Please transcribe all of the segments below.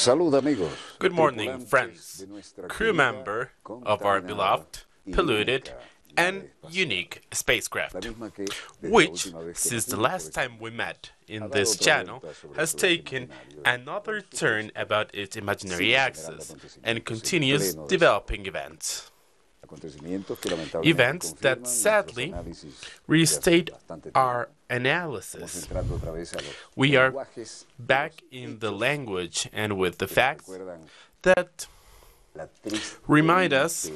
Good morning, friends, crew member of our beloved, polluted, and unique spacecraft, which, since the last time we met in this channel, has taken another turn about its imaginary axis and continues developing events. Events that sadly restate our analysis. We are back in the language and with the facts that remind us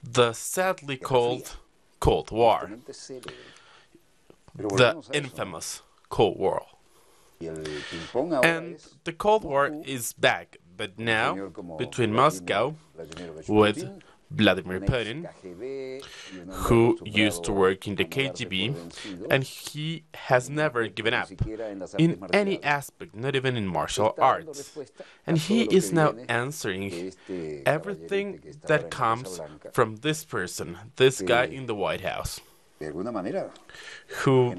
the sadly called Cold War, the infamous Cold War. And the Cold War is back, but now between Moscow with Vladimir Putin, who used to work in the KGB, and he has never given up in any aspect, not even in martial arts. And he is now answering everything that comes from this person, this guy in the White House, who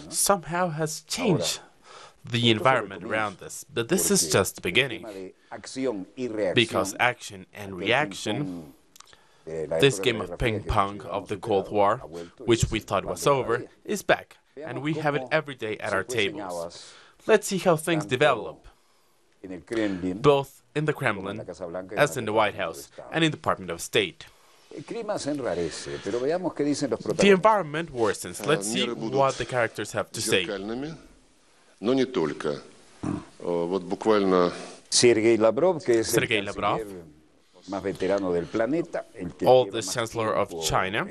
somehow has changed the environment around us. But this is just the beginning, because action and reaction, this game of ping pong of the Cold War, which we thought was over, is back, and we have it every day at our tables. Let's see how things develop, both in the Kremlin, as in the White House, and in the Department of State. The environment worsens. Let's see what the characters have to say. Sergei Lavrov, oldest chancellor of China,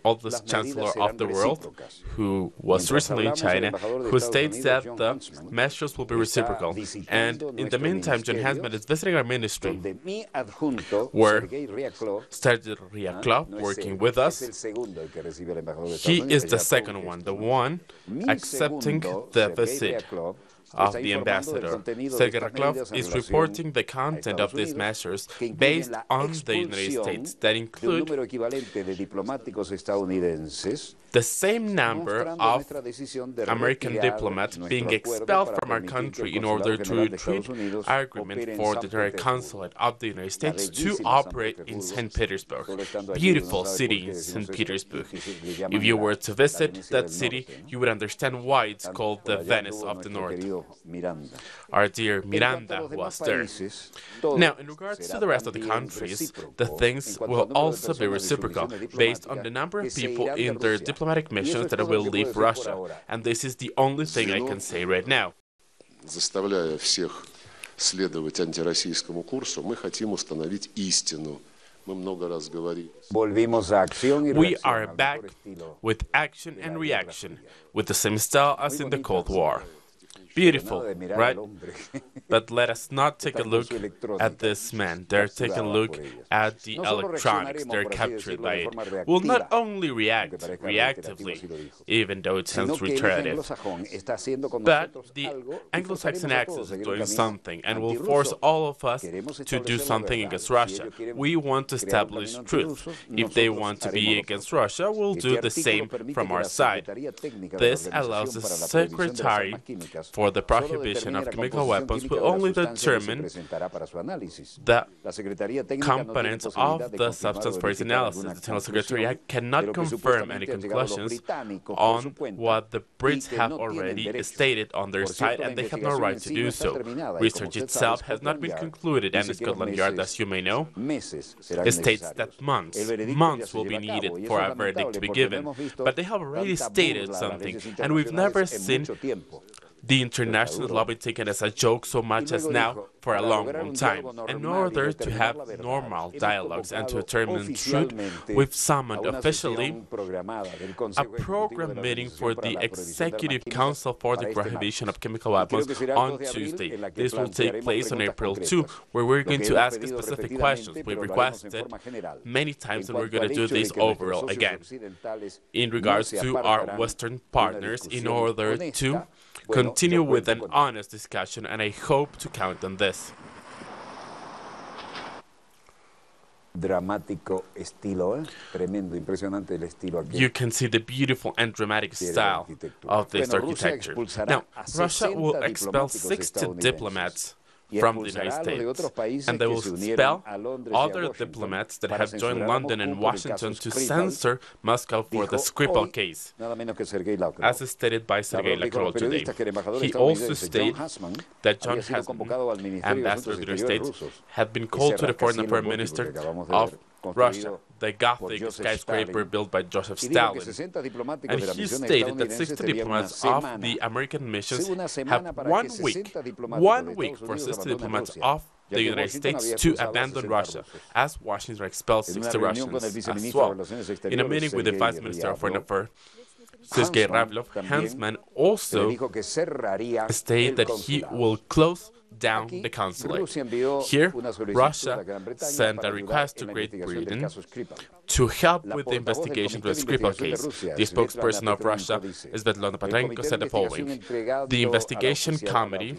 oldest chancellor of the world, who was recently in China, who states that the measures will be reciprocal. And in the meantime, John Hansman is visiting our ministry, where Sergei Ryabkov, working with us, he is the second one, the one accepting the visit of the ambassador. Sergei Ryabkov is reporting the content of these measures based on the United States that include the same number of American diplomats being expelled from our country in order to treat our agreement for the direct consulate of the United States to operate in St. Petersburg. Beautiful city in St. Petersburg. If you were to visit that city, you would understand why it's called the Venice of the North. Our dear Miranda was there. Now, in regards to the rest of the countries, the things will also be reciprocal, based on the number of people in their diplomatic missions that will leave Russia. And this is the only thing I can say right now. We are back with action and reaction, with the same style as in the Cold War. Beautiful, right? But let us not take a look at this man. They're taking a look at the electronics. They're captured by it. We'll not only react reactively, even though it sounds reiterative, but the Anglo-Saxon axis is doing something and will force all of us to do something against Russia. We want to establish truth. If they want to be against Russia, we'll do the same from our side. This allows the Secretary for the Prohibition of Chemical Weapons will only determine the components of the substance for its analysis. The General Secretariat cannot confirm any conclusions on what the Brits have already stated on their side, and they have no right to do so. Research itself has not been concluded, and Scotland Yard, as you may know, states that months will be needed for a verdict to be given. But they have already stated something, and we've never seen the international lobby taken as a joke so much as now for a long time. In order to have normal dialogues and to determine truth, we've summoned officially a program meeting for the Executive Council for the Prohibition of Chemical Weapons on Tuesday. This will take place on April 2, where we're going to ask specific questions. We've requested many times, and we're going to do this overall again in regards to our Western partners in order to continue with an honest discussion, and I hope to count on this. You can see the beautiful and dramatic style of this architecture. Now, Russia will expel 60 diplomats from the United States, and they will expel other diplomats that have joined London and Washington to censor Moscow for the Skripal case, as stated by Sergei Lavrov today. He also stated that John Hasman, ambassador of the United States, had been called to the foreign affairs minister of Russia, the Gothic skyscraper built by Joseph Stalin. And he stated that 60 diplomats of the American missions have 1 week for 60 diplomats of the United States to abandon Russia, as Washington expels 60 Russians as well. In a meeting with the Vice Minister of Foreign Affairs, Sergei Lavrov, Hansman also stated that he will close down the consulate. Here, Russia sent a request to Great Britain to help with the investigation of the Skripal case. The spokesperson of Russia, Svetlana Petrenko, said the following: the investigation committee,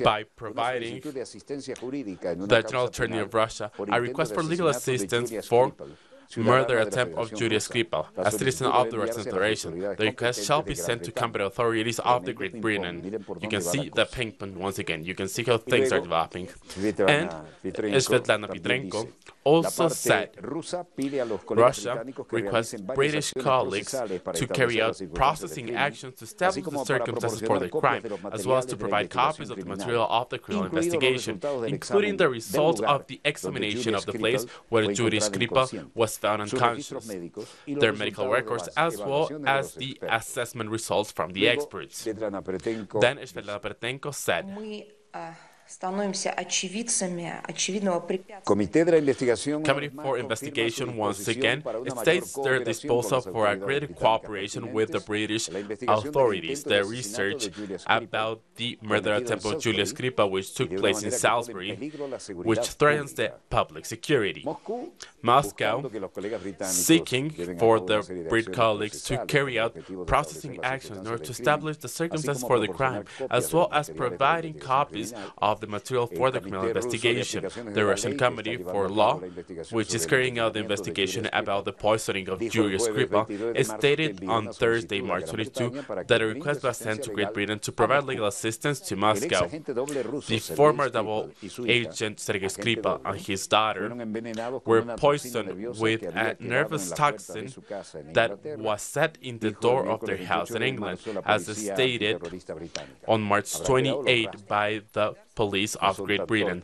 by providing the General Attorney of Russia a request for legal assistance for murder attempt of Julia Skipal, a citizen of the Russian Federation. The request shall be sent to competent authorities of the Great Britain. You can see the ping pong once again. You can see how things are developing. And Svetlana Petrenko also said Russia requests British colleagues to carry out processing actions to establish the circumstances for the crime, as well as to provide copies of the material of the criminal investigation, including the results of the examination of the place where Julia Skipal was found unconscious, their medical records, as well as the assessment results from the experts. Then Svetlana Petrenko said, Committee for Investigation once again states their disposal for a greater cooperation with the British authorities. The research about the murder attempt of Julia Skripal, which took place in Salisbury, which threatens the public security. Moscow, seeking for the British colleagues to carry out processing actions in order to establish the circumstances for the crime, as well as providing copies of the material for the criminal investigation. The Russian Committee for Law, which is carrying out the investigation about the poisoning of Julia Skripal, stated on Thursday, March 22, that a request was sent to Great Britain to provide legal assistance to Moscow. The former double agent Sergei Skripal and his daughter were poisoned with a nervous toxin that was set in the door of their house in England, as stated on March 28 by the police of Great Britain.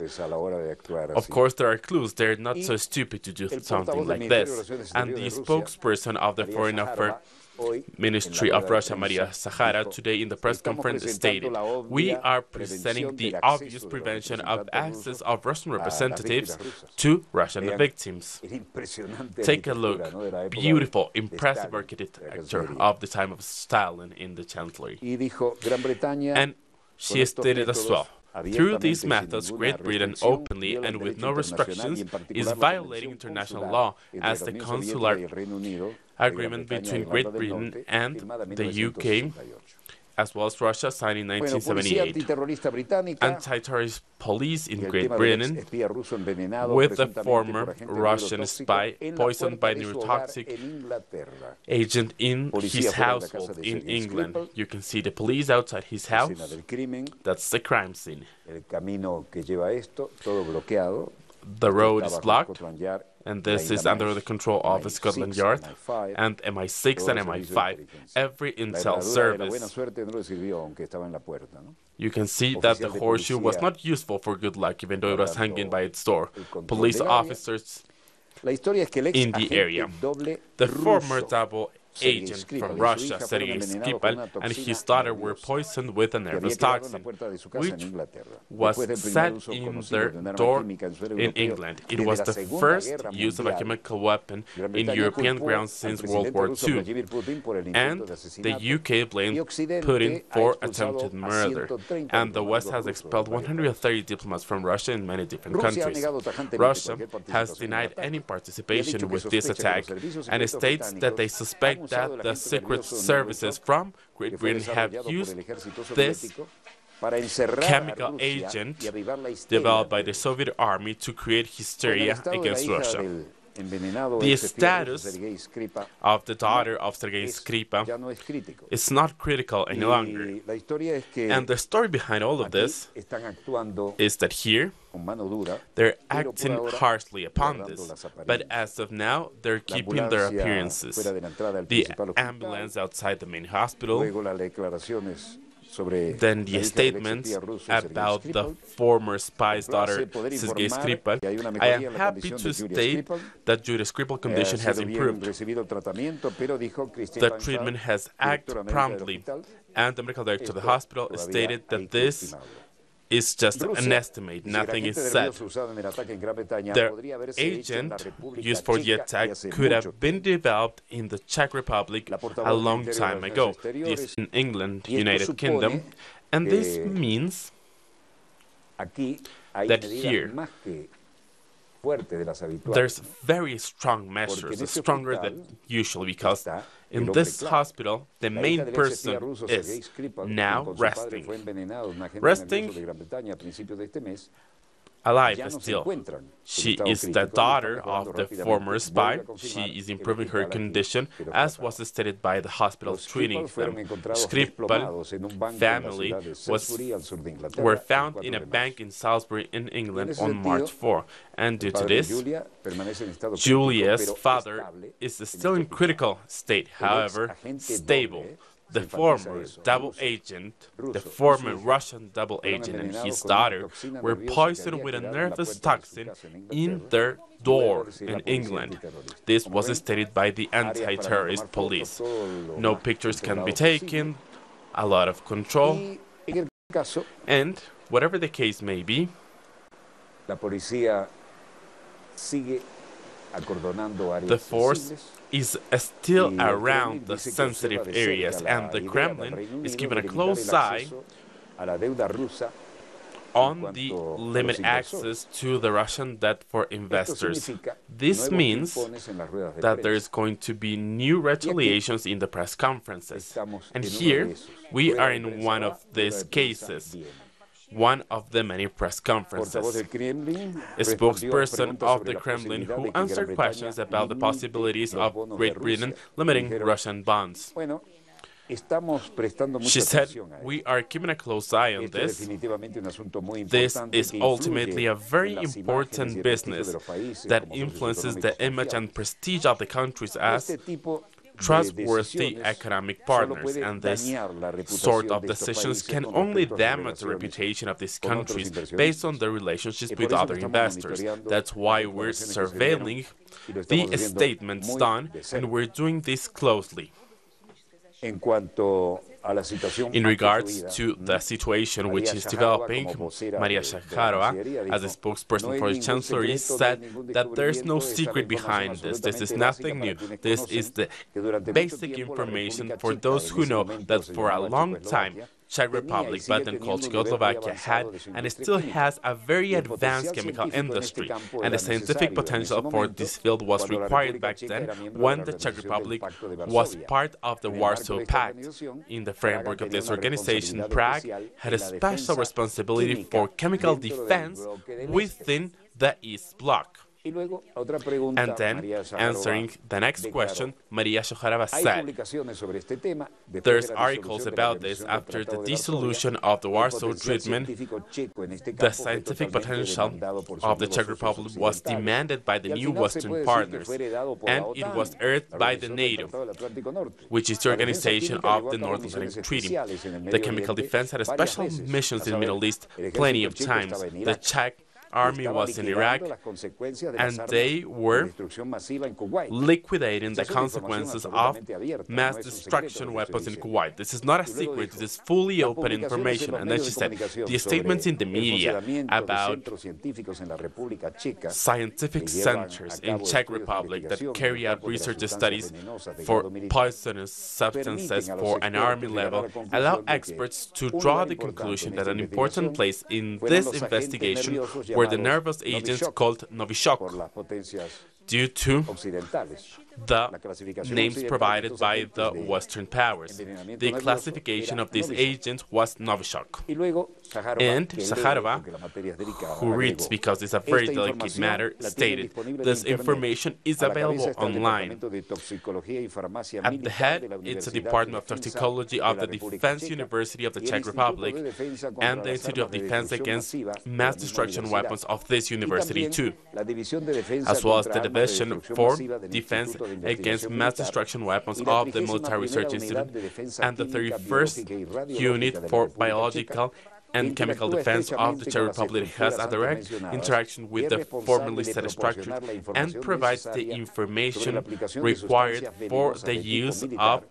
Of course, there are clues. They're not so stupid to do something like this. And the spokesperson of the Foreign Affairs Ministry of Russia, Maria Zakharova, today in the press conference stated, we are presenting the obvious prevention of access of Russian representatives to Russian victims. Take a look. Beautiful, impressive architecture of the time of Stalin in the Chancellery. And she stated as well, through these methods, Great Britain openly and with no restrictions is violating international law, as the consular agreement between Great Britain and the UK, as well as Russia, signed in 1978. Anti-terrorist police in Great Britain, with the former Russian spy poisoned by neurotoxic agent in his household in England. You can see the police outside his house. That's the crime scene. The road is blocked, and this is under the control of Scotland Yard and MI6 and MI5, every intel service. You can see that the horseshoe was not useful for good luck, even though it was hanging by its door. Police officers in the area. The former double agent from Russia, Sergei Skipal, and his daughter were poisoned with a nervous toxin, which was set in their door in England. It was the first use of a chemical weapon in European grounds since World War II, and the UK blamed Putin for attempted murder, and the West has expelled 130 diplomats from Russia in many different countries. Russia has denied any participation with this attack and states that they suspect that the secret services from Great Britain have used this chemical agent developed by the Soviet army to create hysteria against Russia. The status of the daughter of Sergei Skripal is not critical any longer. And the story behind all of this is that here they're acting harshly upon this, but as of now, they're keeping their appearances. The ambulance outside the main hospital, then the statements about the former spy's daughter, Sergei Skripal. I am happy to state that due to Skripal's condition has improved. The treatment has acted promptly, and the medical director of the hospital stated that this is just an estimate, nothing is said. The agent used for the attack could have been developed in the Czech Republic a long time ago, this in England, United Kingdom, and this means that here there's very strong measures, stronger than usual, because in this hospital, the main person is now resting alive still. She is the daughter of the former spy. She is improving her condition, as was stated by the hospital treating them. Skripal family were found in a bank in Salisbury in England on March 4. And due to this, Julia's father is still in critical state, however, stable. The former double agent, the former Russian double agent and his daughter were poisoned with a nervous toxin in their door in England. This was stated by the anti-terrorist police. No pictures can be taken, a lot of control, and whatever the case may be, the force is still around the sensitive areas, and the Kremlin is keeping a close eye on the limited access to the Russian debt for investors. This means that there is going to be new retaliations in the press conferences. And here we are in one of these cases. One of the many press conferences. A spokesperson of the Kremlin who answered questions about the possibilities of Great Britain limiting Russian bonds. She said, "We are keeping a close eye on this. This is ultimately a very important business that influences the image and prestige of the countries as trustworthy economic partners, and this sort of decisions can only damage the reputation of these countries based on their relationships with other investors. That's why we're surveilling the statements done, and we're doing this closely." In regards to the situation which is developing, Maria Zakharova, as a spokesperson for the Chancellery, said that there's no secret behind this. This is nothing new. This is the basic information for those who know that for a long time, Czech Republic, but then called Czechoslovakia, had and still has a very advanced chemical industry, and the scientific potential for this field was required back then when the Czech Republic was part of the Warsaw Pact. In the framework of this organization, Prague had a special responsibility for chemical defense within the East Bloc. And then, answering the next question, Maria Zakharova said, "There's articles about this after the dissolution of the Warsaw Treaty. The scientific potential of the Czech Republic was demanded by the new Western partners, and it was urged by the NATO, which is the organization of the North Atlantic Treaty. The chemical defense had special missions in the Middle East plenty of times. The Czech army was in Iraq, and they were liquidating the consequences of mass destruction weapons in Kuwait. This is not a secret, this is fully open information." And then she said, "The statements in the media about scientific centers in Czech Republic that carry out research studies for poisonous substances for an army level allow experts to draw the conclusion that an important place in this investigation were the nervous agents called Novichok, due to the names provided by the Western powers. The classification of these agents was Novichok. And Saharova, who reads because it's a very delicate matter, stated, "This information is available online." At the head, it's the Department of Toxicology of the Defense University of the Czech Republic and the Institute of Defense Against Mass Destruction Weapons of this university too, as well as the Division for Defense Against Mass Destruction Weapons of the Military Research Institute and the 31st Unit for Biological and Chemical Defense of the Czech Republic has a direct interaction with the formerly set structures and provides the information required for the use of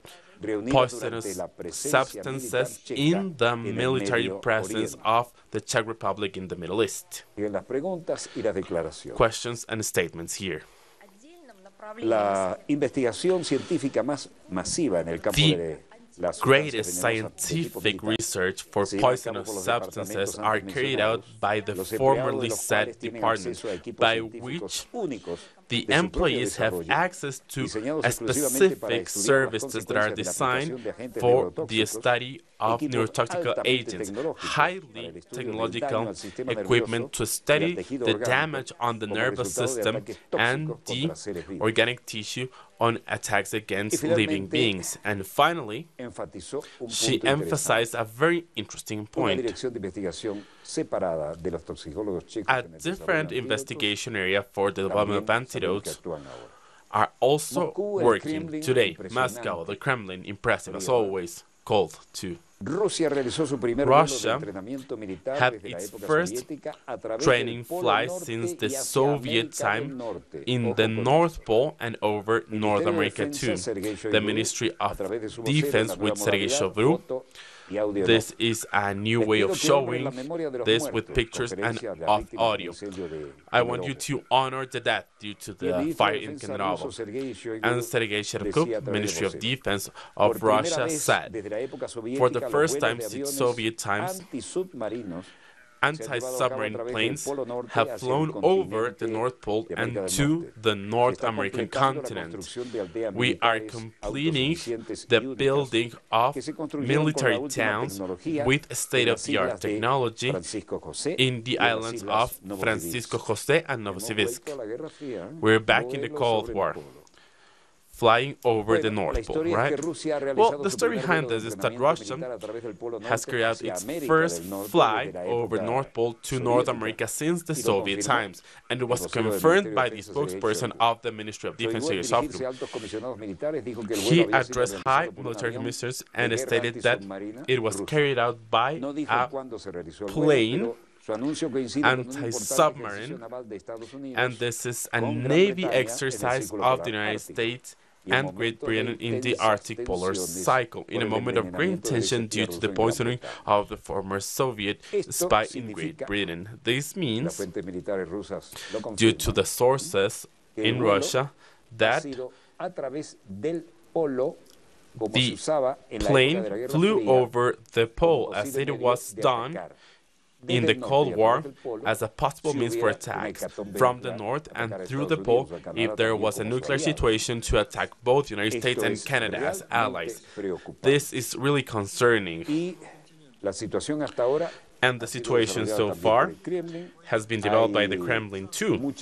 poisonous substances in the military presence of the Czech Republic in the Middle East. Questions and statements here. La investigación científica más masiva en el campo de The greatest scientific research for poisonous substances are carried out by the formerly said department, by which the employees have access to specific services that are designed for the study of neurotoxic agents, highly technological equipment to study the damage on the nervous system and the organic tissue on attacks against living beings. And finally, she emphasized a very interesting point. A different investigation area for the development of antidotes are also working today. Moscow, the Kremlin, impressive as always, called to. Russia had its first training flight since the Soviet time in the North Pole and over North America too. The Ministry of Defense with Sergei Shoigu. This is a new way of showing this with pictures and of audio. I want you to honor the death due to the fire in Kenovo. And Sergei Shoigu, Ministry of Defense of Russia, said, for the first time since Soviet times, anti-submarine planes have flown over the North Pole and to the North American continent. We are completing the building of military towns with state-of-the-art technology in the islands of Francisco José and Novosibirsk. We're back in the Cold War, flying over the North Pole, right? Well, the story behind this is that Russia has carried out its first flight over North Pole to North America since the Soviet times, and it was confirmed by the spokesperson of the Ministry of Defense, Sergei Shoigu. He addressed high military commissioners and stated that it was carried out by a plane anti-submarine, and this is a Navy exercise of the United States and Great Britain in the Arctic polar cycle, in a moment of great tension due to the poisoning of the former Soviet spy in Great Britain. This means, due to the sources in Russia, that the plane flew over the pole as it was done in the Cold War as a possible means for attacks from the north and through the pole if there was a nuclear situation to attack both the United States and Canada as allies. This is really concerning. And the situation so far has been developed by the Kremlin too.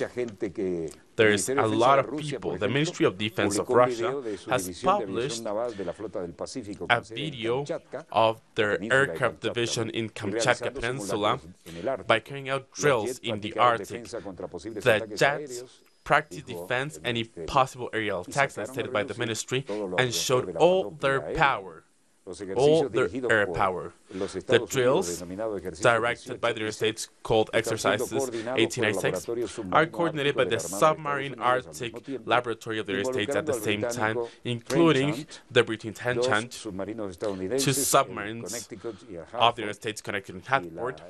There is a lot of people. The Ministry of Defense of Russia has published a video of their aircraft division in Kamchatka Peninsula by carrying out drills in the Arctic. The jets practice defense any possible aerial attacks, as stated by the ministry, and showed all their power. All their air power. The drills, directed by the United States, called Exercises 1896, are coordinated by the Submarine Arctic Laboratory of the United States at the same time, including the British intention, two submarines of the United States connected in Hartford,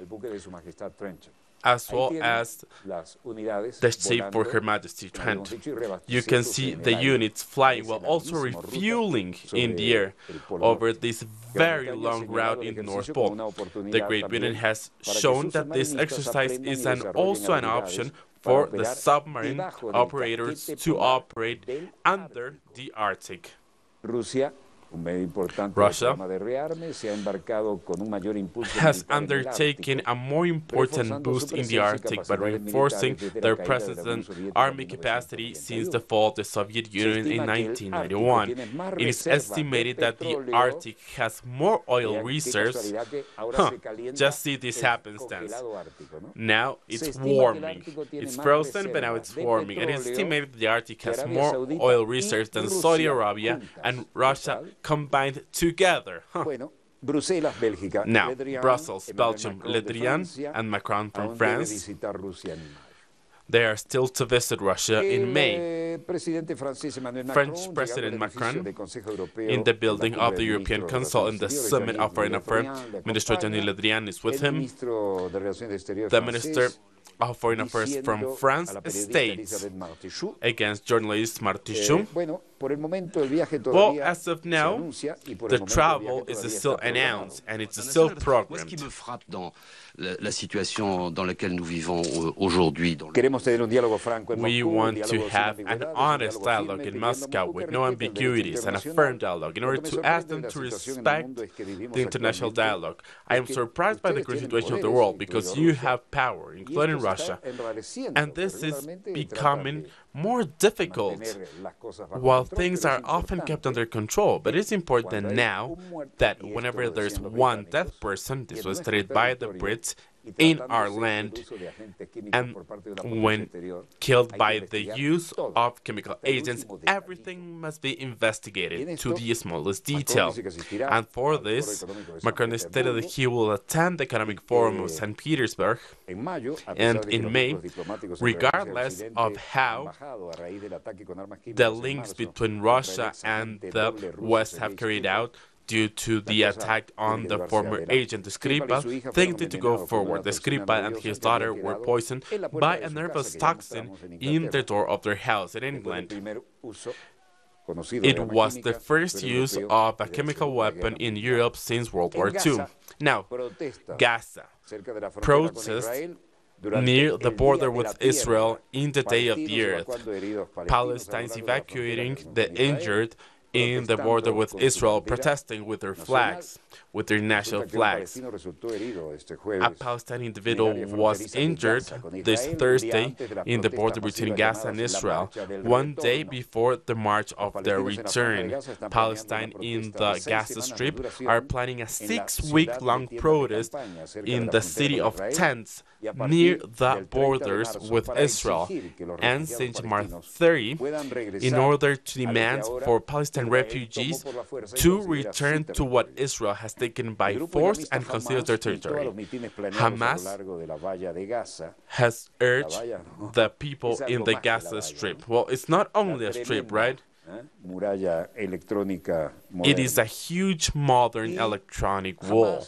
as well as the shape for Her Majesty Trent. You can see the units flying while also refueling in the air over this very long route in the North Pole. The Great Britain has shown that this exercise is also an option for the submarine operators to operate under the Arctic. Russia has undertaken a more important boost in the Arctic by reinforcing their presence and army capacity since the fall of the Soviet Union in 1991. It is estimated that the Arctic has more oil reserves. Just see this happenstance. Now it's warming. It's frozen, but now it's warming. And it's estimated that the Arctic has more oil reserves than Saudi Arabia and Russia combined together. Now, Brussels, Belgium, Le Drian, and Macron from France, they are still to visit Russia in May. French President Macron, in the building of the European Council in the Summit of Foreign Affairs, Minister Jean Le Drian is with him. The Minister of Foreign Affairs from France states against journalist Martichoux. Well, as of now, the travel is still announced and it's still programmed. La situation dans laquelle nous vivons aujourd'hui. We want to have an honest dialogue in Moscow with no ambiguities and a firm dialogue in order to ask them to respect the international dialogue. I am surprised by the current situation of the world because you have power, including Russia, and this is becoming more difficult while things are often kept under control. But it's important now that whenever there's one dead person, this was stated by the Brits, in our land, and when killed by the use of chemical agents, everything must be investigated to the smallest detail. And for this, Macron stated that he will attend the Economic Forum of St. Petersburg, and in May, regardless of how the links between Russia and the West have carried out, due to the attack on the former agent Skipals, things need to go forward. The Skipal and his daughter were poisoned by a nervous toxin in the door of their house in England. It was the first use of a chemical weapon in Europe since World War II. Now, Gaza. Protests near the border with Israel in the Day of the Earth. Palestinians evacuating the injured in the border with Israel, protesting with their flags, with their national flags. A Palestinian individual was injured this Thursday in the border between Gaza and Israel, one day before the march of their return. Palestine in the Gaza Strip are planning a 6-week-long protest in the city of tents near the borders with Israel and St. Martin 30 in order to demand for Palestinian refugees to return to what Israel has taken by force and considers their territory. Hamas has urged the people in the Gaza Strip. Well, it's not only a strip, right? It is a huge modern electronic wall.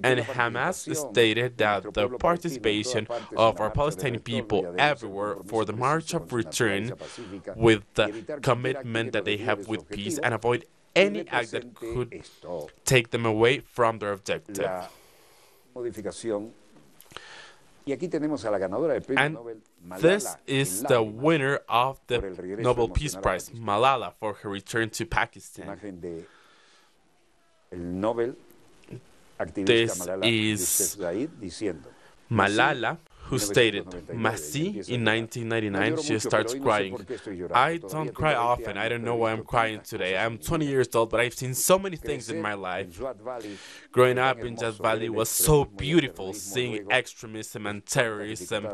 And Hamas stated that the participation of our Palestinian people everywhere for the March of Return, with the commitment that they have with peace and avoid any act that could take them away from their objective. And this is the winner of the Nobel Peace Prize, Malala, for her return to Pakistan. This is Malala, who stated, Masi in 1999, she starts crying. I don't cry often. I don't know why I'm crying today. I'm 20 years old, but I've seen so many things in my life. Growing up in Jazz Valley was so beautiful, seeing extremism and terrorism.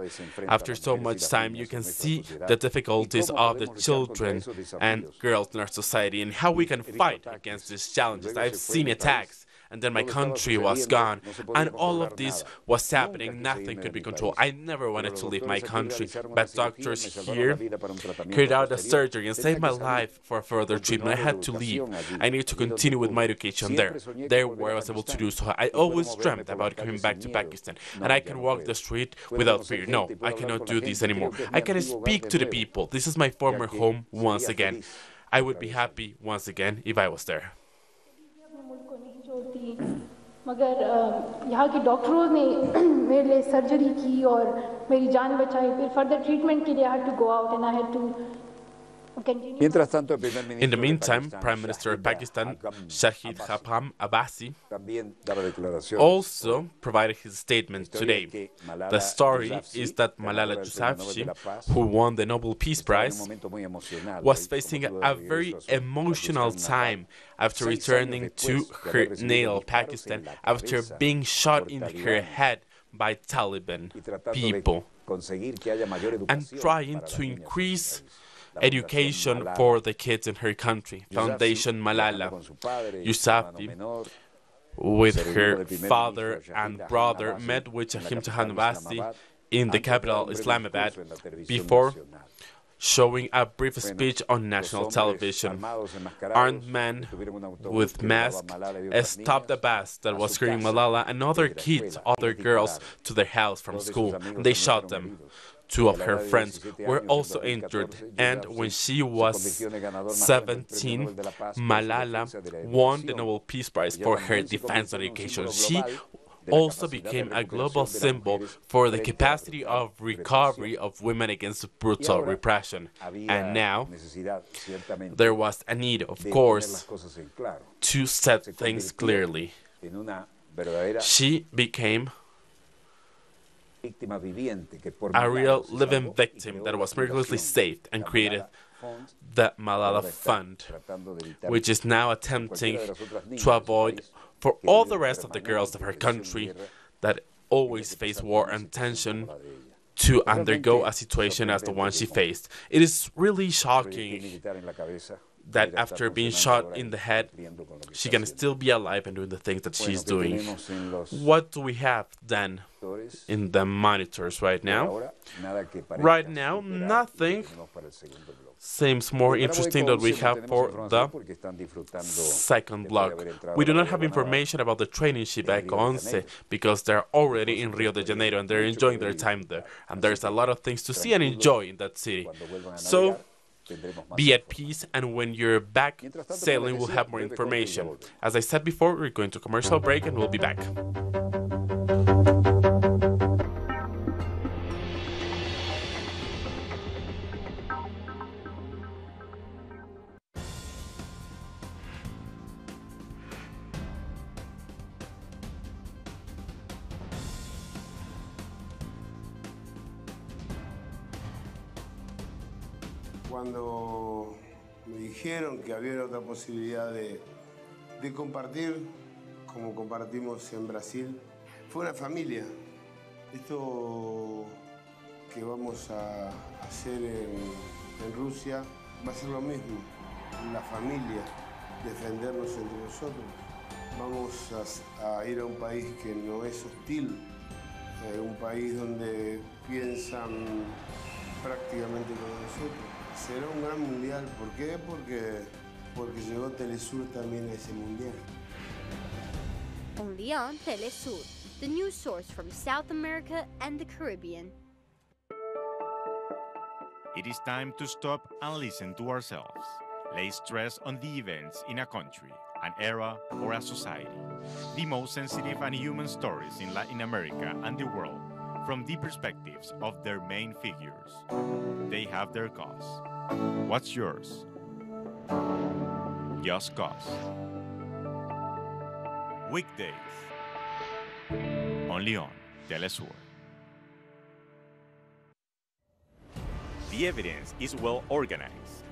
After so much time, you can see the difficulties of the children and girls in our society and how we can fight against these challenges. I've seen attacks. And then my country was gone, and all of this was happening. Nothing could be controlled. I never wanted to leave my country, but doctors here carried out a surgery and saved my life for further treatment. I had to leave. I need to continue with my education there where I was able to do so. I always dreamt about coming back to Pakistan, and I can walk the street without fear. No, I cannot do this anymore. I can speak to the people. This is my former home once again. I would be happy once again if I was there. मगर यहाँ के डॉक्टरों ने मेरे लिए surgery की और मेरी जान बचाई फिर फर्दर ट्रीटमेंट के लिए I had to go out and I had to continue. Mientras tanto, el primer In the ministro de meantime, Pakistán, Prime Minister of Pakistan, Shahid Abbasi, Khapam Abbasi, también daba declaraciones. also provided his statement today. The story is that Malala ganadora del Premio Nobel de Yousafzai, la Paz, who won the Nobel Peace estaba en un Prize, momento muy emocional was ahí, facing como a todo de very regreso a su emotional Pakistán natal. time after 6 años returning después to de her haber recibido natal disparos Pakistan en la after cabeza being shot por in her talibanes head by Taliban y tratando people de conseguir que haya mayor and educación trying para las to niñas en su increase país. La Fundación education Malala for the kids in her country. Yousafzai, Foundation viajando Malala con su padre y su hermano Yousafzai, menor, with se reunió con her el primer father ministro Shahid and brother, Abbasi met with en la Shahid capital Abbasi Islamabad in the antes de dar capital un breve Islamabad discurso en la televisión before nacional. showing a brief Bueno, speech on los national hombres television. armados, enmascarados, Armed men detuvieron un autobús with que llevaba a masks Malala y otras stopped a niñas bus that a was su carrying casa Malala and other desde la kids, escuela y other les girls dispararon. to their house from Dos de sus school. amigos They también shot fueron them. heridos. Two A of la her edad de friends 17 were años, en also injured, 2014, and when Yousafzai she se was convirtió en el ganador más joven del Premio 17, Nobel de la Paz por su Malala defensa de la won the educación. Nobel Peace Prize Ella for her también se defense on convirtió en un education. símbolo She global de la also capacidad de became a global recuperación de las symbol mujeres for the frente a la capacity brutal of recovery represión. of women against Y brutal ahora repression. And había now necesidad, ciertamente, there was a need, of de poner las course, cosas en claro. to set Se things convirtió clearly. en una verdadera She became víctima viviente que por a real milagro se living salvó y victim creó that la was miraculously fundación, saved and la created Malala Fund, the que Malala ahora está Fund, tratando de evitar which is now con attempting cualquiera de las otras niñas to de su avoid país for que all viven the rest of the girls of her permanente presión y country guerra, that ella always que face pasa war por una and situación tension como la de ella. to Es undergo realmente a situation as the sorprendente one she cómo faced. It is really proyectil shocking militar en la cabeza that pudiera estar after being funcionando shot ahora in y the head, cumpliendo con lo que she está can haciendo. still be alive and doing the things that Bueno, she's ¿qué doing. tenemos en los What do we have then sectores? in the monitors right Por now? ahora, nada que Right parezca now, superar lo que nothing tenemos para el segundo bloque. seems more Para interesting than we Hueco 11 no have tenemos for información the porque están disfrutando second después de block. haber entrado We a do la not have Guayana information about the training ship en Echo Río de 11 Janeiro. because they're Y por already in Rio de supuesto Janeiro hay and they're mucho enjoying que ver their y time there. disfrutar. And Así there's a que lot of things to see and tranquilos, enjoy in that city. cuando vuelvan a So navegar tendremos más be at información. peace, and when you're back Mientras tanto, como sailing, les we'll decía, have more breve corte y ya information. volvemos. As I said before, we're going to commercial break and we'll be back. Cuando me dijeron que había otra posibilidad de compartir, como compartimos en Brasil, fue una familia. Esto que vamos a hacer en Rusia va a ser lo mismo, la familia, defendernos entre nosotros. Vamos a ir a un país que no es hostil, un país donde piensan prácticamente como nosotros. Será un gran mundial. ¿Por qué? Porque llegó Telesur también a ese mundial. Only on Telesur, the news source from South America and the Caribbean. It is time to stop and listen to ourselves. Lay stress on the events in a country, an era, or a society. The most sensitive and human stories in Latin America and the world, from the perspectives of their main figures. They have their cause. What's yours? Just Cause. Weekdays. Only on Telesur. The evidence is well organized.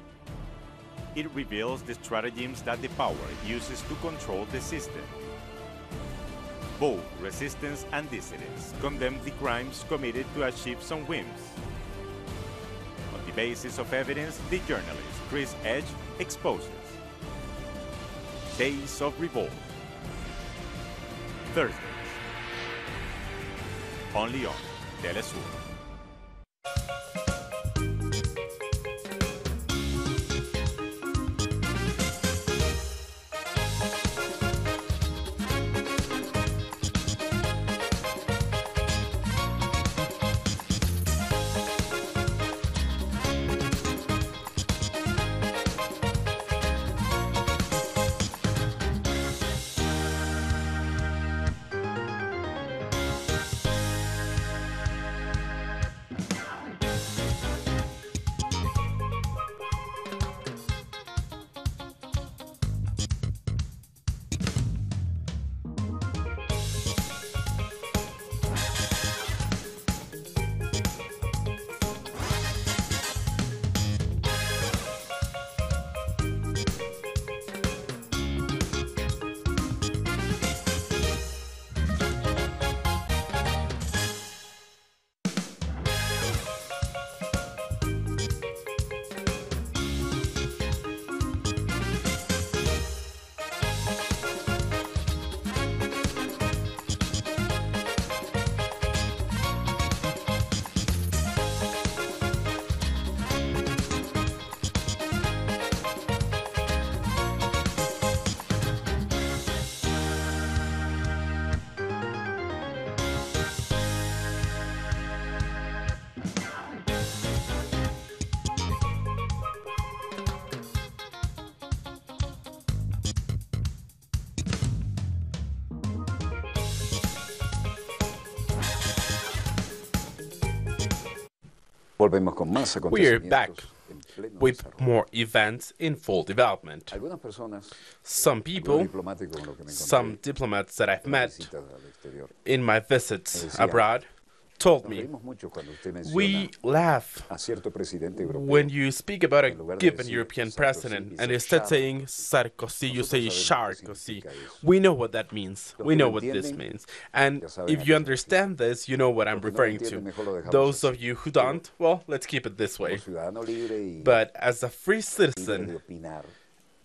It reveals the stratagems that the power uses to control the system. Both resistance and dissidents condemn the crimes committed to achieve some whims. On the basis of evidence, the journalist Chris Edge exposes Days of Revolt. Thursdays. Only on Telesur. Volvemos con más We are back acontecimientos en pleno with desarrollo. more events in full development. Algunas personas, Some algunos people, diplomáticos con los que me some encontré diplomats that I've en las met visitas al exterior, in my visits decían, abroad told nos me, reímos mucho cuando usted we menciona laugh a cierto presidente europeo. when you speak about a En lugar de given decir European Sarkozy, president, dice and instead Char. saying Sarkozy, you say Nosotros sabemos qué Sarkozy. significa eso. We know what that means. Los We que know lo what this entienden, means. And ya saben a if qué you se understand this, you know what I'm Los que no lo referring entienden, to. mejor lo dejamos Those así. of you who don't, well, let's keep it this Como way. ciudadano libre y But as a free libre citizen de opinar,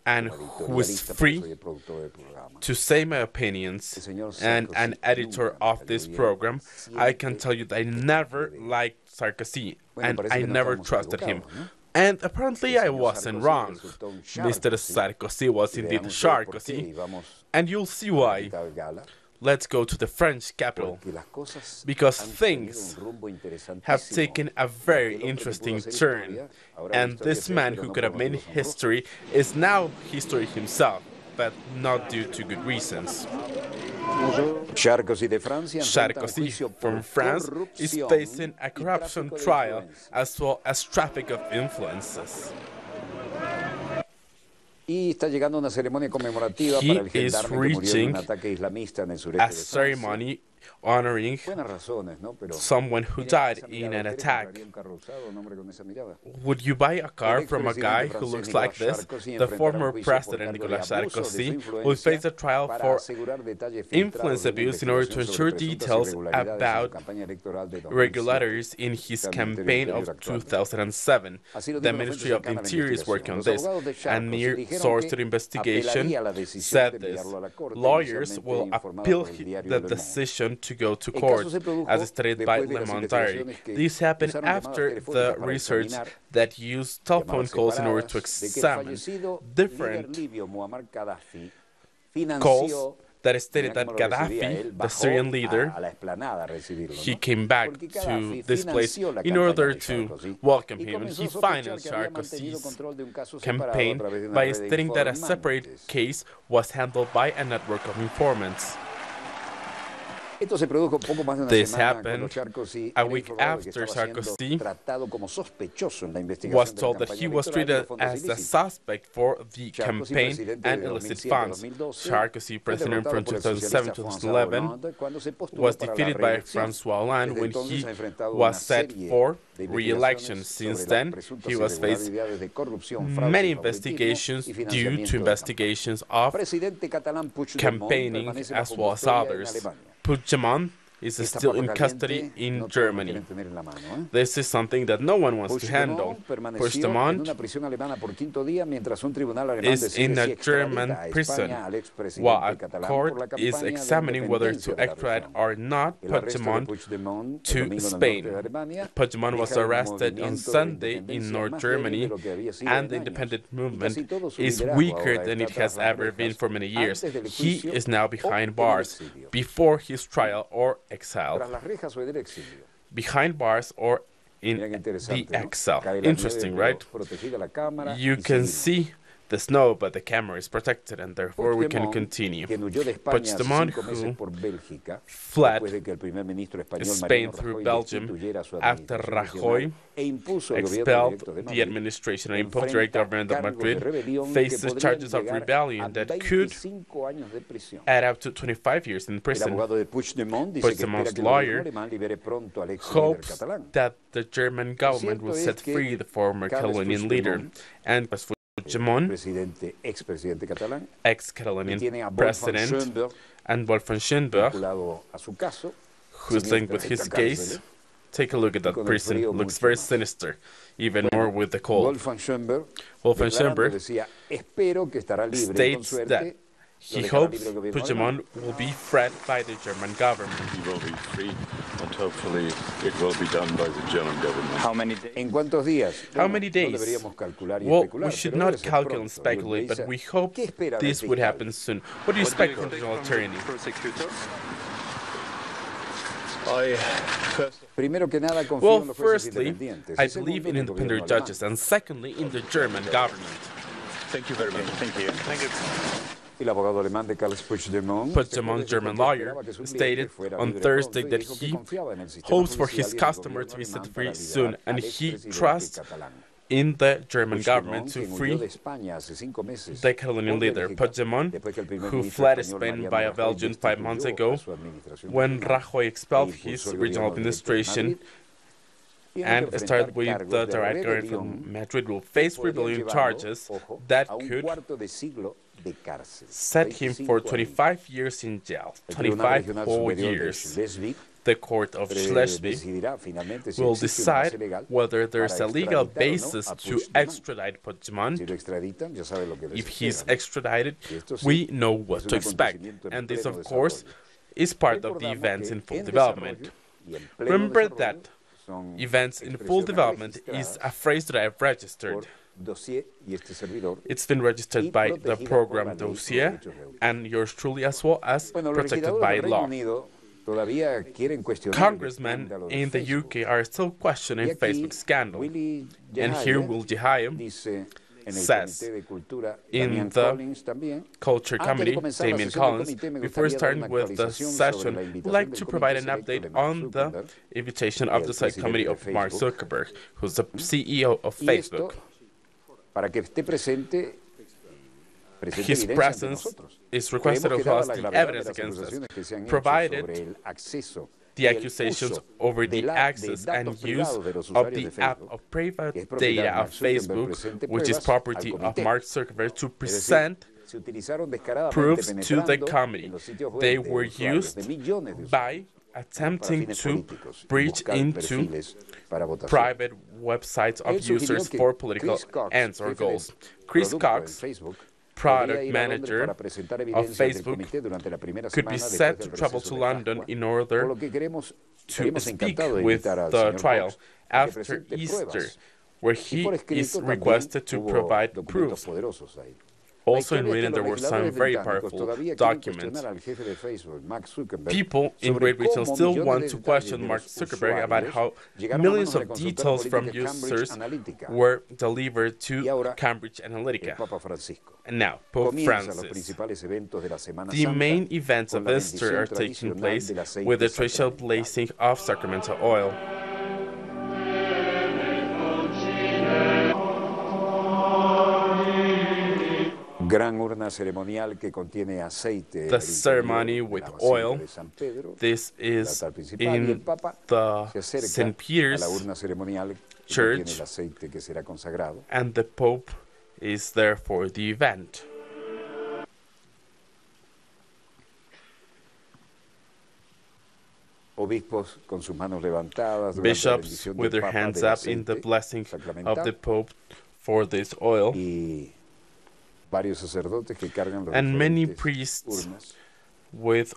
and como who is editorialista, porque free soy el productor del programa, to say my opinions el señor and an Sarkozy editor nunca of me this cayó bien, program, I can siempre tell you that I que never confíe. liked Sarkozy Bueno, and parece I que no never estábamos trusted him. equivocados, ¿no? And apparently El I señor wasn't Sarkozy wrong. resultó un Mr. Sarkozy. Sarkozy was Y indeed vean ustedes por qué, Sarkozy, y vamos and you'll see a la why. capital gala, Let's go to the French capital, porque las cosas because han tenido things un rumbo have interesantísimo. taken a Y very aquel hombre que pudo interesting hacer turn, historia, ahora and visto había this ser, man pero who no could por have made motivos honrosos. history is now history himself, but not due to good reasons. Sarkozy de Francia enfrenta un Sarkozy juicio por from France is corrupción facing a y corruption tráfico de trial influencias. as well as traffic of influences. Y está llegando a una ceremonia conmemorativa He para el is gendarme que murió en un reaching ataque islamista en el sureste A de Francia. ceremony honoring Buenas razones, ¿no? Pero someone who miren died esa in mirada, an ¿usted attack. compraría un carro usado, un hombre con esa mirada? Would you buy a car El from a guy expresidente who looks francés like Nicolas this? Sarkozy The enfrentará former un juicio por president cargos de Nicolas abuso de su Sarkozy will influencia face a trial para for asegurar detalles filtrados influence de una abuse in order to investigación ensure sobre presuntas details irregularidades en su about campaña electoral de 2007. irregularities in his Está el campaign Ministerio of del Interior actual. 2007. Así lo The dijo la Ministry fuente of the cercana a la Interior is investigación. working on Los this. abogados de A Sarkozy near dijeron source que to the investigation apelaría a la decisión said de this. enviarlo a la corte, Lawyers inicialmente will informada appeal por el diario the Le Monde. decision to go to El court, caso se produjo as stated by después de Le las Monde Diary. investigaciones que This happened usaron llamadas after telefónicas the para research examinar that used telephone llamadas calls in order to separadas de que el examine fallecido líder different libio Muammar Gaddafi calls financió that stated mira that cómo lo recibía, Gaddafi, él the bajó Syrian leader, a la explanada a recibirlo, he ¿no? came back Porque to Gaddafi this place financió la in campaña order de to Sarkozy welcome y him. comenzó He a sospechar financed que había mantenido Sarkozy's control de un caso separado a campaign través de una by red de stating that a separate informantes. case was handled by a network of informants. Esto se produjo poco más de una This semana happened cuando Sarkozy a era week informado de que after estaba siendo Sarkozy tratado como sospechoso en la investigación was de la told that campaña he was electoral de los treated fondos as the ilícitos. suspect for the Sarkozy, campaign presidente and de illicit 2007 a funds. 2012, Sarkozy, fue president derrotado from por el 2007 socialista to François 2011, Hollande cuando se postuló was para la defeated by reelección. François Hollande Desde when entonces he ha enfrentado was una set serie for de re-election. investigaciones Since sobre las then, presuntas he was faced irregularidades de corrupción, fraude many y favoritismo investigations y due financiamiento to de investigations of presidente catalán Puigdemont campaigning permanece as bajo well as custodia en others. Alemania. Puigdemont is Esta still papa in custody caliente in no todos lo Germany. quieren tener en la mano, ¿eh? This is something that no one wants to handle. Puigdemont permaneció en Puigdemont una prisión alemana por quinto día mientras un tribunal alemán is decide in a si extradita German a prison, España al expresidente while a catalán por la court is campaña de examining whether independencia to de la extradite región. or not El arresto de Puigdemont Puigdemont el to domingo en el norte Spain. de Alemania Puigdemont was deja el arrested on movimiento de Sunday in independencia North más débil de Germany, lo que había sido and en the años. independent Y movement casi todo su is liderazgo weaker ahora than está it has tras las ever been rejas for many years. antes del He juicio is now o behind en el bars exilio. before his trial or exile. Tras las rejas o en el exilio. Behind bars or in Mira qué the interesante, ¿no? exile. Cae la Interesting, nieve, right? pero protegida la cámara You y can seguimos. see the snow, but the camera is protected, and therefore we can Puigdemont, continue. quien huyó de España hace Puigdemont, 5 meses who por Bélgica, fled después de que el primer ministro español Spain Mariano through Rajoy Belgium destituyera a su after administración Rajoy nacional e impuso el gobierno expelled directo de the Madrid, administration and imposed enfrenta direct government of cargos de Madrid, rebelión que faces podrían charges of llegar a rebellion that could 25 años de prisión. add up to 25 years in El prison. abogado de Puigdemont dice que espera Puigdemont's que el gobierno lawyer alemán libere pronto al ex líder hopes catalán. that the German government will set free the former Catalonian leader. And as Puigdemont, Expresidente catalán, tiene ex-Catalonian a Wolfgang president, Schönberg and Wolfgang Schönberg, vinculado a su caso, who's linked with his case. Take a look at that prison. Looks very sinister, even more with the cold. Wolfgang Schönberg, Wolfgang declarando, Schönberg decía, espero que estará libre y con states that suerte he lo dejará hopes libre el gobierno Puigdemont alemán. will be freed by the German government. He will be free, and hopefully it will be done by the German government. How many days? ¿En cuántos días? How Bueno, many no days? deberíamos calcular y Well, especular, we should pero not debe ser calculate and pronto. speculate, but we hope ¿Qué espera this del would fiscal? happen soon. What do you expect from the general attorney? Primero que nada, confío Well, en los jueces firstly, independientes. I Y segundo, believe in en el independent gobierno judges, alemán. and secondly, in the German government. Thank you very much. Thank you. Puigdemont, German lawyer, stated on Thursday that he hopes for his customer to be set free soon, and he trusts in the German government to free the Catalonian leader. Puigdemont, who fled Spain via Belgium 5 months ago when Rajoy expelled his regional administration and started with the direct government from Madrid, will face rebellion charges that could set him for 25 years in jail. 25 whole years. The court of Schleswig will decide whether there's a legal basis to extradite Puigdemont. If he's extradited, we know what to expect. And this, of course, is part of the events in full development. Remember that events in full development is a phrase that I've registered. It's been registered by the program Dossier, and yours truly as well as protected by law. Congressmen in the UK are still questioning Facebook's scandal. And here Will Jihayim says in the Culture Committee, Damien Collins, before starting with the session, would like to provide an update on the invitation of the subcommittee of Mark Zuckerberg, who's the CEO of Facebook. His presence is requested of us the evidence against us, provided the accusations over the access and use of the app of private data of Facebook, which is property of Mark Zuckerberg, to present proofs to the committee. They were used by attempting to breach into private websites of users for political ends or goals. Chris Cox, product manager of Facebook, could be set to travel to London in order to speak with the trial after Easter, where he is requested to provide proofs. Also in Britain, there were some very powerful documents. People in Great Britain still want to question Mark Zuckerberg about how millions of details from users were delivered to Cambridge Analytica. And now, Pope Francis. The main events of Easter are taking place with the traditional blazing of sacramental oil. The ceremony with oil, this is in the St. Peter's Church, and the Pope is there for the event. Bishops with their hands up in the blessing of the Pope for this oil, and many priests with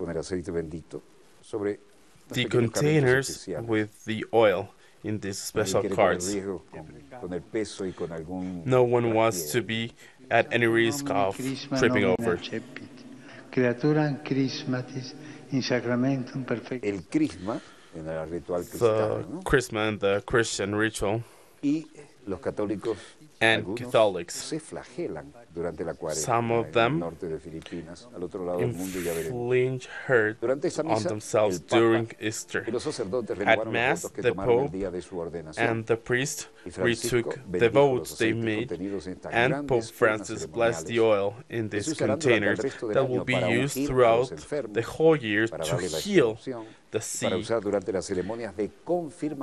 the containers with the oil in these special carts. No one wants to be at any risk of tripping over. The Christmas and the Christian ritual, and Catholics, some of them inflict hurt on themselves during Easter. At Mass, the Pope and the priest retook the vows they made, and Pope Francis blessed the oil in these containers that will be used throughout the whole year to heal the sick,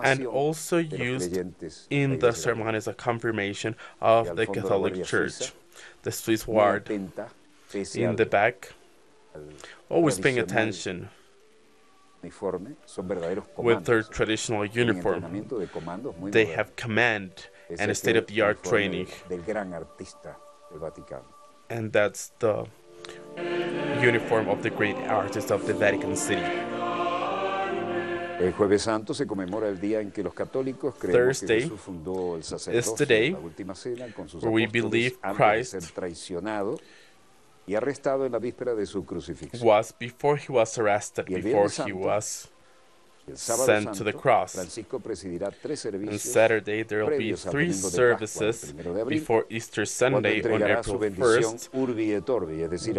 and also used in the ceremonies of confirmation of the Catholic Church. The Swiss Guard in the back, always paying attention with their traditional uniform. They have command and a state-of-the-art training, and that's the uniform of the great artist of the Vatican City. Thursday is the day where we believe Christ was before he was arrested, before he was sent to the cross. On Saturday, there will be 3 services before Easter Sunday on April 1st,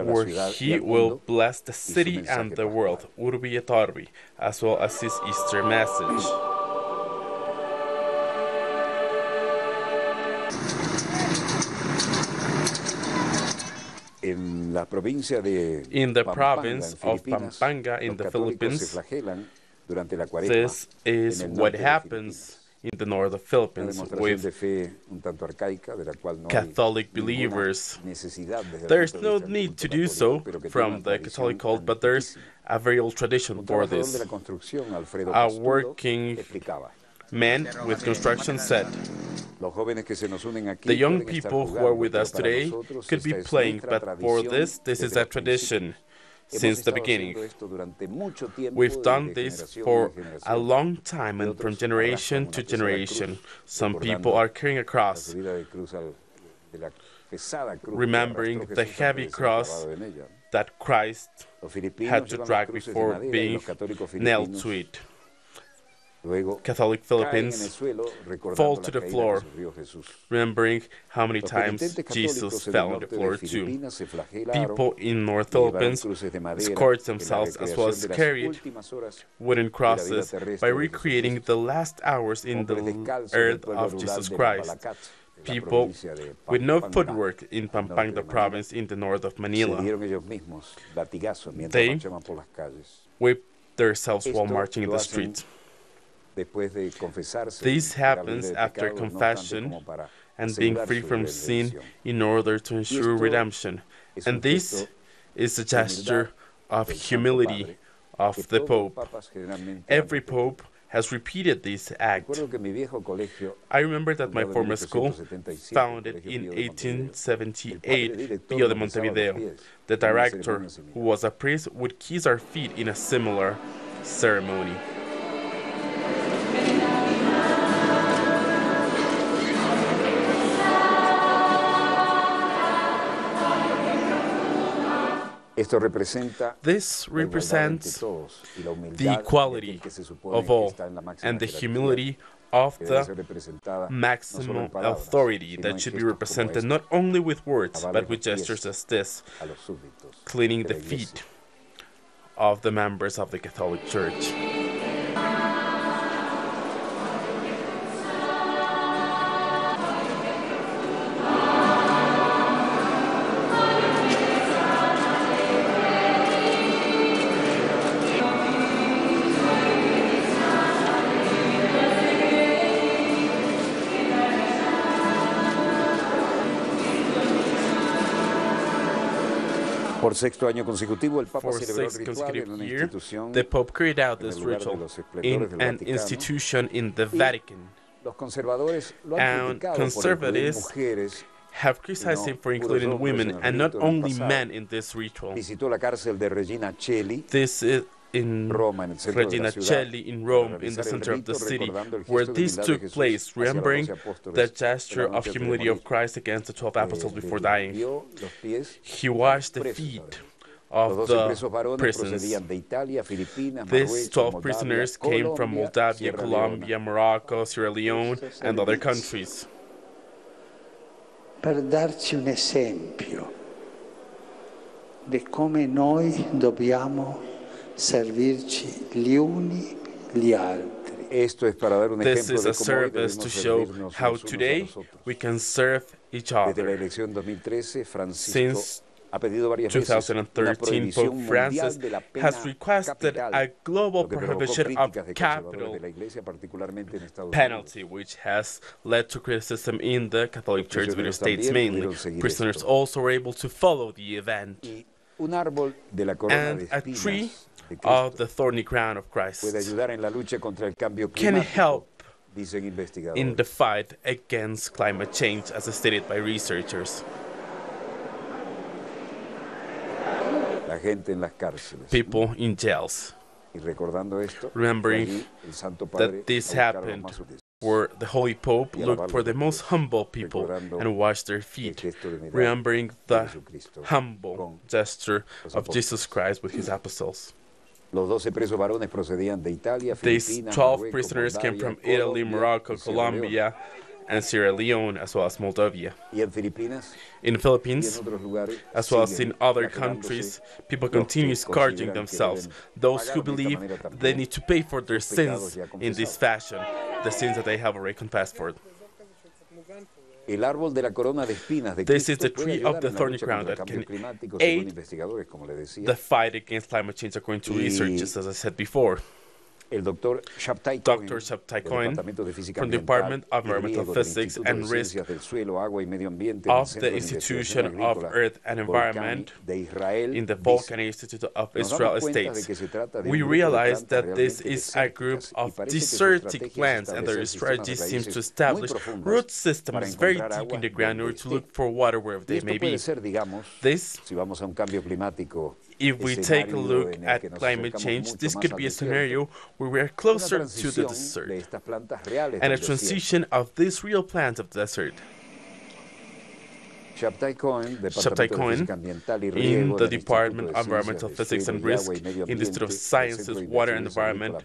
where he will bless the city and the world, Urbi et Orbi, as well as his Easter message. In the province of Pampanga in the Philippines, this is what happens in the north of Philippines with Catholic believers. There's no need to do so from the Catholic cult, but there's a very old tradition for this. A working man with construction said, the young people who are with us today could be playing, but for this is a tradition since the beginning. We've done this for a long time and from generation to generation. Some people are carrying a cross, remembering the heavy cross that Christ had to drag before being nailed to it. Catholic Philippines fall to the floor, remembering how many times Jesus fell on the floor too. People in North Philippines scourged themselves as well as carried wooden crosses by recreating the last hours in the earth of Jesus Christ. People with no footwork in Pampanga province in the north of Manila. They whipped themselves while marching in the streets. This happens after confession and being free from sin in order to ensure redemption. And this is a gesture of humility of the Pope. Every Pope has repeated this act. I remember that my former school, founded in 1878, Pío de Montevideo, the director, who was a priest, would kiss our feet in a similar ceremony. This represents the equality of all and the humility of the maximum authority that should be represented not only with words but with gestures as this, cleaning the feet of the members of the Catholic Church. For sixth consecutive year, the Pope carried out this ritual in an institution in the Vatican. And conservatives have criticized him for including women and not only men in this ritual. This is in Regina Coeli in Rome, in the center of the city, where this took place, remembering the gesture of humility of Christ against the 12 apostles before dying. He washed the feet of the prisoners. These 12 prisoners came from Moldavia, Colombia, Morocco, Sierra Leone, and other countries. Per darci un esempio di come noi dobbiamo servirci gli uni gli altri. This is a service to show how today we can serve each other. Since 2013, Pope Francis has requested a global prohibition of capital penalty, which has led to criticism in the Catholic Church of the States mainly. Prisoners also were able to follow the event. And a tree of the thorny crown of Christ can help in the fight against climate change, as stated by researchers. People in jails, remembering that this happened, where the Holy Pope looked for the most humble people and washed their feet, remembering the humble gesture of Jesus Christ with his apostles. These 12 prisoners came from Italy, Morocco, Colombia, and Sierra Leone, as well as Moldavia. In the Philippines, as well as in other countries, people continue scourging themselves. Those who believe they need to pay for their sins in this fashion, the sins that they have already confessed for. This is the tree of the thorny crown that can aid the fight against climate change, according to researchers, as I said before. Dr. Shabtai Cohen from the Department of Environmental Physics and Risk of the Institution of Earth and Environment in the Volcanic Institute of Israel states, we realize that this is a group of desertic plants and their strategy seems to establish root systems very deep in the ground in order to look for water wherever they may be. This, if we take a look at climate change, this could be a scenario where we are closer to the desert and a transition of these real plants of the desert. Shabtai Cohen, in the Department of Environmental Physics and Risk in the Institute of Sciences, Water and Environment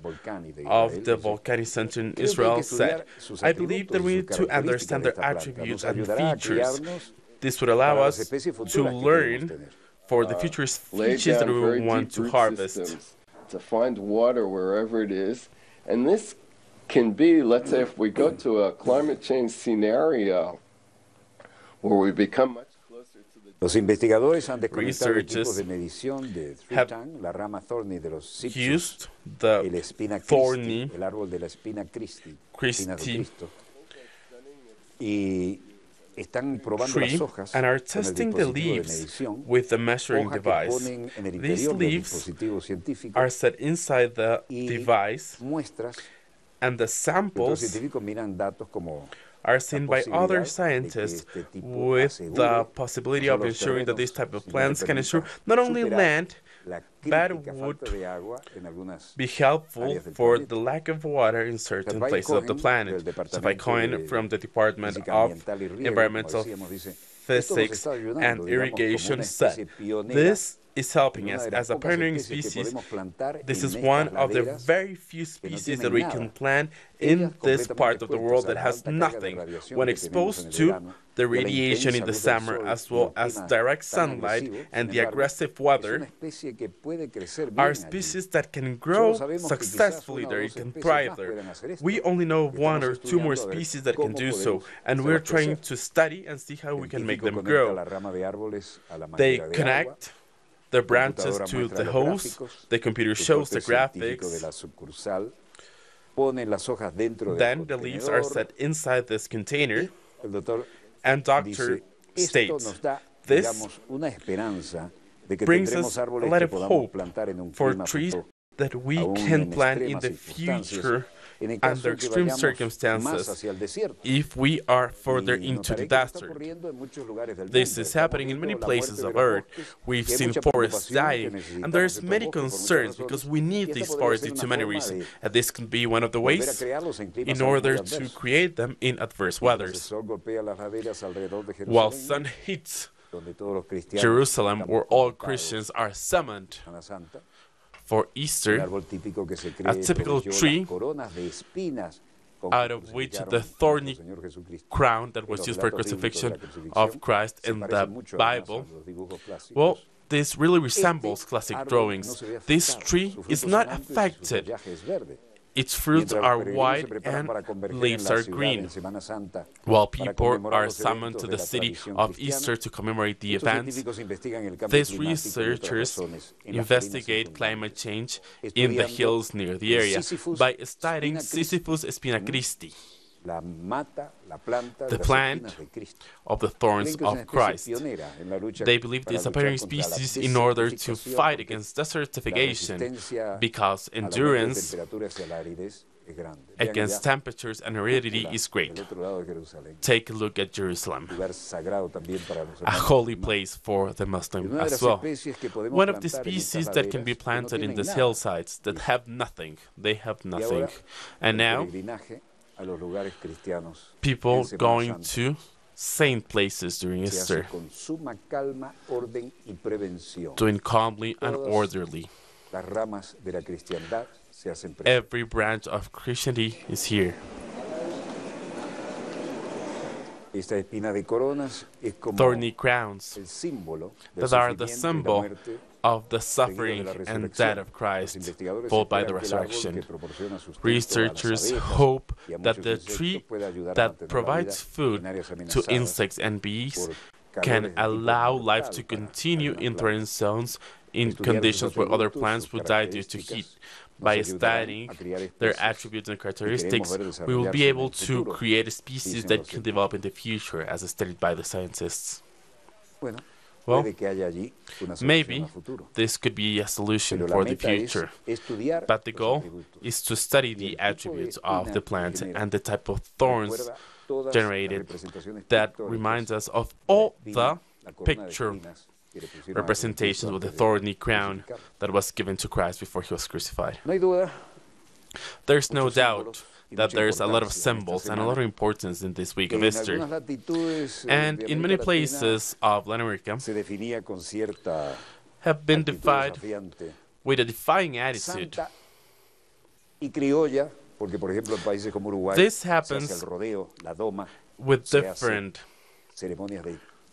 of the Volcanic Center in Israel, said, I believe that we need to understand their attributes and features. This would allow us to learn for the future species that we want to harvest. To find water wherever it is. And this can be, let's say, if we go to a climate change scenario where we become much closer to the... Los investigadores han desconectado el equipo de medición de fruitán, la rama thorny de los citrus, el espina Christi, el árbol de la espina Christi, espina de Cristo, y están probando las hojas and are testing the leaves with the measuring device. These leaves are set inside the device, and the samples are seen by other scientists with the possibility of ensuring that this type of plants can ensure not only land, but would be helpful for the lack of water in certain places of the planet. Shabtai Cohen from the Department of Environmental Physics and Irrigation said, this is helping us as a pioneering species. This is one of the very few species that we can plant in this part of the world that has nothing when exposed to the radiation in the summer as well as direct sunlight and the aggressive weather are species that can grow successfully there, you can thrive there. We only know of 1 or 2 more species that can do so, and we're trying to study and see how we can make them grow. They connect the branches to the hose, the computer shows the graphics, then the leaves are set inside this container, and Dr. states, this brings us a lot of hope for trees that we can plant in the future under extreme circumstances if we are further into the desert. This is happening in many places of Earth. We've seen forests dying, and there's many concerns because we need these forests due to many reasons, and this can be one of the ways in order to create them in adverse weathers. While sun hits Jerusalem, where all Christians are summoned for Easter, a typical tree out of which the thorny crown that was used for crucifixion of Christ in the Bible, well, this really resembles classic drawings. This tree is not affected. Its fruits are white and leaves are green. While people are summoned to the city of Easter to commemorate the events, these researchers investigate climate change in the hills near the area by studying Sisyphus spina Christi, the plant of the thorns of Christ. They believe it is a pioneering species in order to fight against desertification because endurance against temperatures and aridity is great. Take a look at Jerusalem, a holy place for the Muslim as well. One of the species that can be planted in these hillsides that have nothing, they have nothing. And now, people going to saint places during Easter, doing calmly and orderly. Every branch of Christianity is here. Thorny crowns that are the symbol of the suffering and death of Christ, followed by the resurrection. Researchers hope that the tree that provides food to insects and bees can allow life to continue in threatened zones in conditions where other plants would die due to heat. By studying their attributes and characteristics, we will be able to create a species that can develop in the future, as studied by the scientists. Well, maybe this could be a solution for the future, but the goal is to study the attributes of the plant and the type of thorns generated that reminds us of all the picture representations with the thorny crown that was given to Christ before he was crucified. There's no doubt that there's a lot of symbols and a lot of importance in this week of history. And in many places of Latin America have been defined with a defying attitude. This happens with different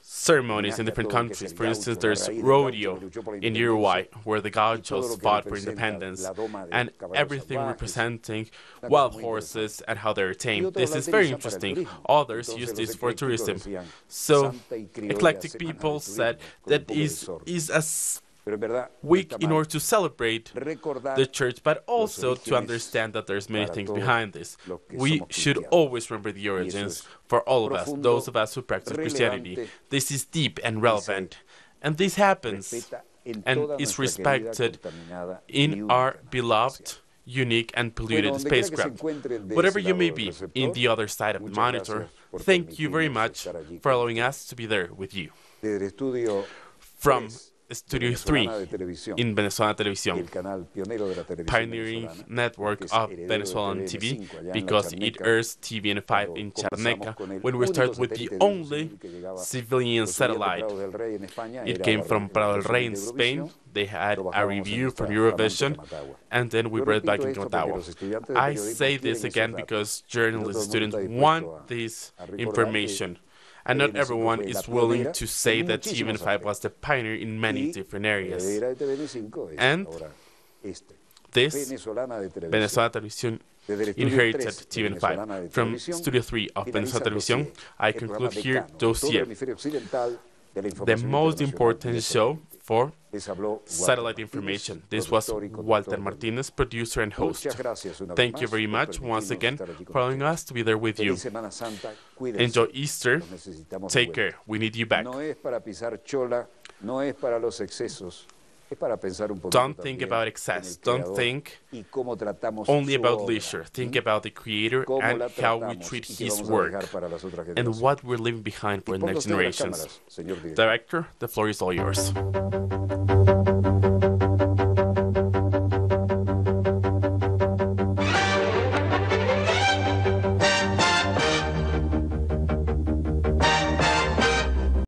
ceremonies in different countries. For instance, there's rodeo in Uruguay, where the gauchos fought for independence, and everything representing wild horses and how they're tamed. This is very interesting. Others use this for tourism. So, eclectic people said that is a week in order to celebrate the church, but also to understand that there's many things behind this. We should always remember the origins for all of us, those of us who practice Christianity. This is deep and relevant, and this happens and is respected in our beloved, unique and polluted spacecraft. Whatever you may be in the other side of the monitor, thank you very much for allowing us to be there with you. From Studio 3 in Venezuela Televisión, pioneering network of Venezuelan TV, because it airs TVN5 in Charneca, when we start with the only civilian satellite. It came from Prado del Rey in Spain. They had a review from Eurovision, and then we brought it back in Ottawa. I say this again because journalists, students want this information. And not everyone is willing to say that TVN5 was the pioneer in many different areas. And this, Venezuela Televisión inherited TVN5. From Studio 3 of Venezuela Televisión, I conclude here Dossier, the most important show for satellite information. This was Walter Martinez, producer and host. Thank you very much once again for allowing us to be there with you. Enjoy Easter. Take care. We need you back. Don't think about excess. Don't think only about leisure. Think about the Creator and how we treat His work and what we're leaving behind for the next generations. Director, the floor is all yours.